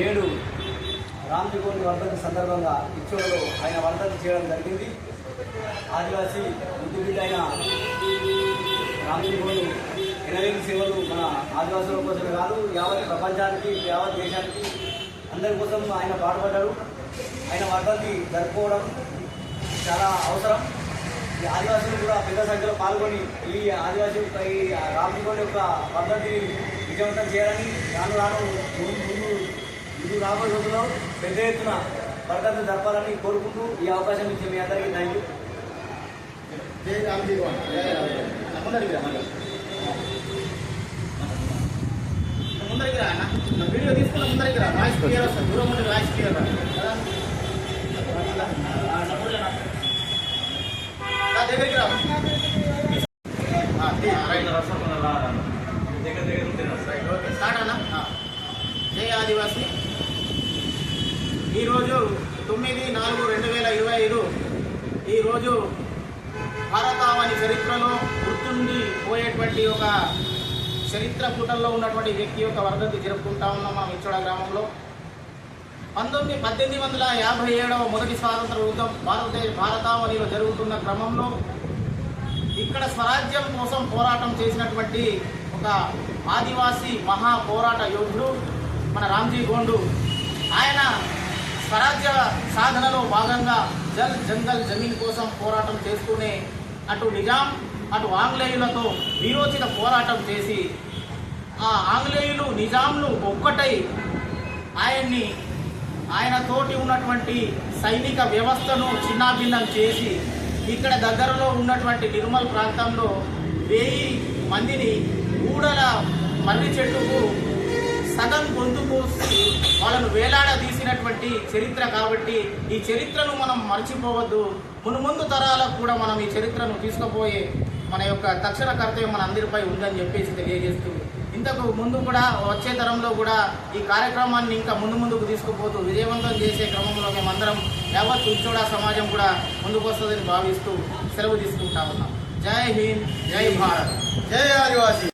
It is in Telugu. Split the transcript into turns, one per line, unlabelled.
నేడు రామ్జీగోండ్ వర్ధంతి సందర్భంగా ఇచ్చోడలో ఆయన వర్ధంతి చేయడం జరిగింది. ఆదివాసీ ముద్దు బిడ్డ అయిన రామ్జీగోండ్ ఎనలేని సేవలు మన ఆదివాసుల కోసమే కాదు, యావత్ ప్రపంచానికి, యావత్ దేశానికి అందరి కోసం ఆయన పాటుపడ్డాడు. ఆయన వర్ధంతి జరుపుకోవడం చాలా అవసరం. ఈ ఆదివాసులు కూడా పెద్ద సంఖ్యలో పాల్గొని ఈ రామ్జీగోండ్ యొక్క వర్ధంతిని విజయవంతం చేయాలని ముందు రాబోయే రోజుల్లో పెద్ద ఎత్తున వర్ధంతి జరపాలని కోరుకుంటూ ఈ అవకాశం ఇచ్చి మీ అందరికీ థ్యాంక్ యూ.
జై రామ్జీగోండ్. ముందరికి రా అన్న, వీడియో తీసుకున్న ముందరికి రా, వాయిస్ క్లియర్ వస్తుంది. దూరం ఉంటే వాయిస్ క్లియర్ రా. దగ్గరికి రా. స్టార్ట్ అన్న. జై ఆదివాసీ. ఈరోజు 9/4/2025 ఈరోజు భారతావని చరిత్రలో గుర్తుండిపోయేటువంటి ఒక చరిత్ర పుటల్లో ఉన్నటువంటి వ్యక్తి యొక్క వర్ధంతి జరుపుకుంటా ఉన్నాం మా ఇచ్చోడ గ్రామంలో. 1857 మొదటి స్వాతంత్ర యుద్ధం భారతావనిలో జరుగుతున్న క్రమంలో ఇక్కడ స్వరాజ్యం కోసం పోరాటం చేసినటువంటి ఒక ఆదివాసీ మహా పోరాట యోధుడు మన రామ్జీగోండ్. ఆయన స్వరాజ్య సాధనలో భాగంగా జల్ జంగల్ జమీన్ కోసం పోరాటం చేస్తూనే అటు నిజాం అటు ఆంగ్లేయులతో వీరోచిత పోరాటం చేసి ఆ ఆంగ్లేయులు నిజాంలు ఒక్కటై ఆయనతోటి ఉన్నటువంటి సైనిక వ్యవస్థను చిన్నాభిన్నం చేసి ఇక్కడ దగ్గరలో ఉన్నటువంటి నిర్మల్ ప్రాంతంలో 1000 మందిని ఊడల మర్రి చెట్టుకు సగం గొంతుకు వాళ్ళను వేలాడదీసినటువంటి చరిత్ర. కాబట్టి ఈ చరిత్రను మనం మర్చిపోవద్దు. మున్ముందు తరాలకు కూడా మనం ఈ చరిత్రను తీసుకుపోయే మన యొక్క తక్షణ కర్తవ్యం మన అందరిపై ఉందని చెప్పేసి తెలియజేస్తూ, ఇంతకు ముందు కూడా వచ్చే తరంలో కూడా ఈ కార్యక్రమాన్ని ఇంకా ముందుకు తీసుకుపోతూ విజయవంతం చేసే క్రమంలో మేమందరం యావత్ ఇచ్చోడ సమాజం కూడా ముందుకు వస్తుందని భావిస్తూ సెలవు తీసుకుంటా ఉన్నాం. జై హింద్, జై భారత్, జై ఆదివాసీ.